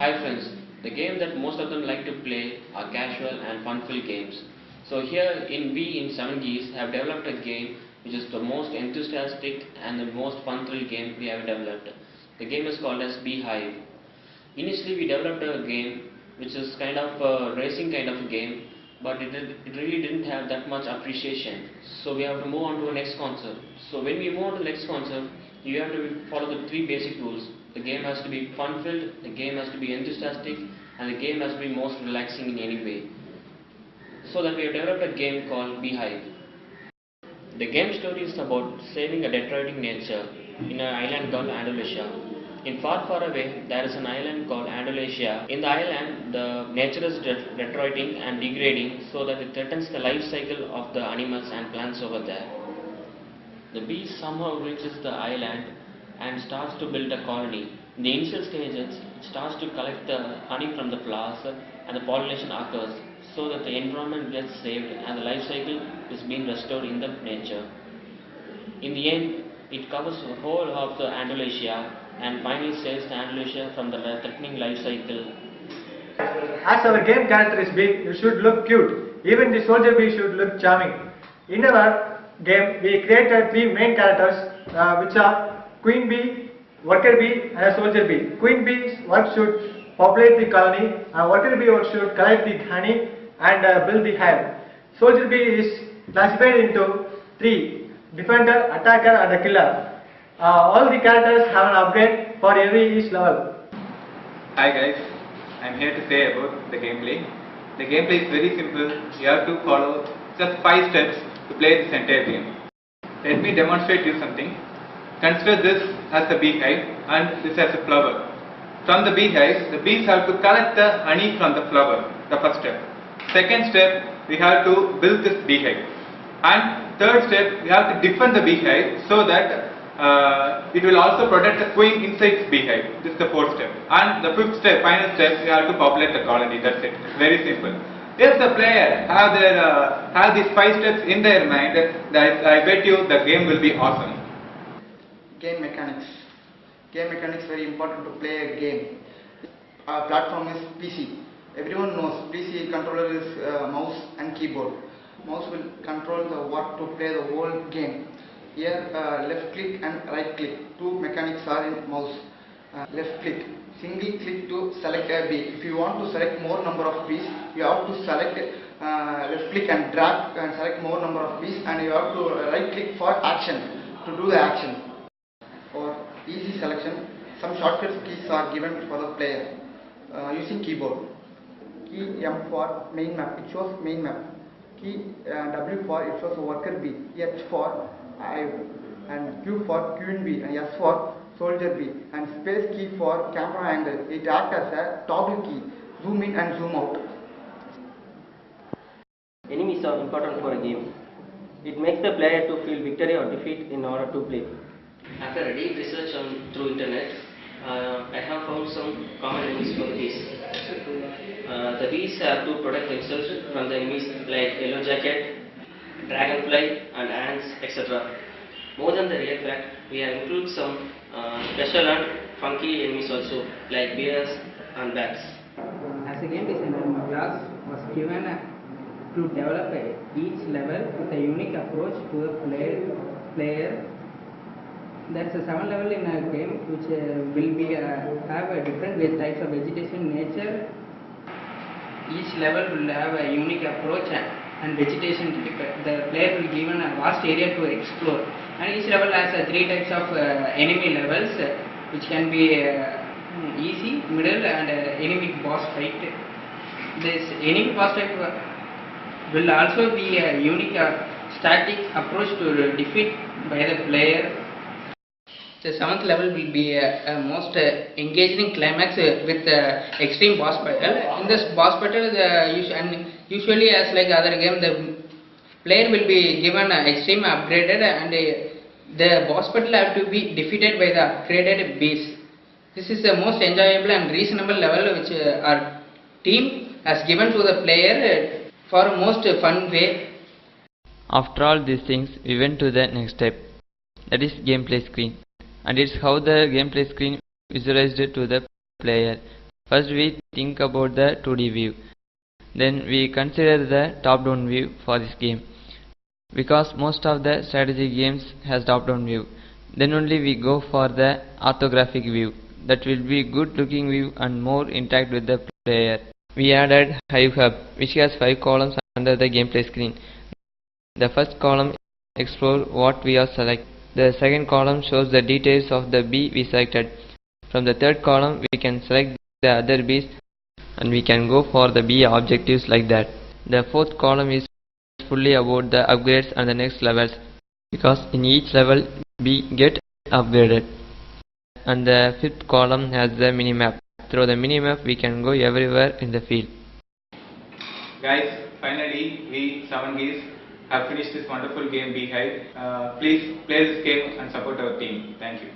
Hi friends, the game that most of them like to play are casual and fun-filled games. So here in 7 Geese have developed a game which is the most enthusiastic and the most fun-filled game we have developed. The game is called as Beehive. Initially we developed a game which is kind of a racing kind of a game, but it really didn't have that much appreciation. So we have to move on to the next concept. So when we move on to the next concept, you have to follow the 3 basic rules. The game has to be fun-filled, the game has to be enthusiastic, and the game has to be most relaxing in any way. So that we have developed a game called Beehive. The game story is about saving a deteriorating nature in an island called Andalusia. In far, far away, there is an island called Andalusia. In the island, the nature is deteriorating and degrading so that it threatens the life cycle of the animals and plants over there. The bee somehow reaches the island and starts to build a colony. In the initial stages, it starts to collect the honey from the flowers and the pollination occurs so that the environment gets saved and the life cycle is being restored in the nature. In the end, it covers the whole of the Andalusia and finally saves the Andalusia from the threatening life cycle. As our game character is big, you should look cute. Even the soldier bee should look charming. In our game, we created 3 main characters which are Queen bee, worker bee and a soldier bee. Queen bee's work should populate the colony, worker bee work should collect the honey and build the hive. Soldier bee is classified into 3: defender, attacker and a killer. All the characters have an upgrade for every each level. Hi guys, I am here to say about the gameplay. The gameplay is very simple. You have to follow just 5 steps to play this entire game. Let me demonstrate you something. Consider this as a beehive and this as a flower. From the beehive, the bees have to collect the honey from the flower, the first step. Second step, we have to build this beehive. And third step, we have to defend the beehive so that it will also protect the queen inside the beehive. This is the 4th step. And the 5th step, final step, we have to populate the colony. That's it. Very simple. If the player have these 5 steps in their mind, that I bet you the game will be awesome. Game mechanics. Game mechanics very important to play a game. Our platform is PC. Everyone knows PC controller is mouse and keyboard. Mouse will control the what to play the whole game. Here left click and right click. 2 mechanics are in mouse. Left click. Single click to select a bee. If you want to select more number of bees, you have to select left click and drag and select more number of bees, and you have to right click for action to do the action. For easy selection, some shortcut keys are given for the player using keyboard. Key M for main map, it shows main map. Key W for it shows worker bee. H for hive, and Q for queen bee, and S for soldier bee, and space key for camera angle. It acts as a toggle key, zoom in and zoom out. Enemies are important for a game. It makes the player to feel victory or defeat in order to play. After a deep research through internet, I have found some common enemies for the bees. The bees have to protect themselves from the enemies like yellow jacket, dragonfly and ants, etc. More than the real fact, we have included some special and funky enemies also like bears and bats. As a game designer, my class was given to develop each level with a unique approach to the player. That's a 7 level in a game which will be have a different types of vegetation nature. Each level will have a unique approach and vegetation type. The player will be given a vast area to explore, and each level has 3 types of enemy levels which can be easy, middle and enemy boss fight. This enemy boss fight will also be a unique static approach to defeat by the player. The 7th level will be a most engaging climax with extreme boss battle. In this boss battle, usually as like other game, the player will be given extreme upgraded, and the boss battle have to be defeated by the upgraded bees. This is the most enjoyable and reasonable level which our team has given to the player for most fun way. After all these things, we went to the next step, that is gameplay screen, and it's how the gameplay screen visualized to the player. First we think about the 2D view. Then we consider the top-down view for this game. Because most of the strategy games has top-down view. Then only we go for the orthographic view. That will be good looking view and more interact with the player. We added Hive Hub, which has 5 columns under the gameplay screen. The first column explores what we are selected. The second column shows the details of the bee we selected. From the third column we can select the other bees and we can go for the bee objectives like that. The fourth column is fully about the upgrades and the next levels, because in each level we get upgraded. And the fifth column has the minimap. Through the minimap we can go everywhere in the field. Guys, finally we 7 Geese have finished this wonderful game Beehive. Please play this game and support our team. Thank you.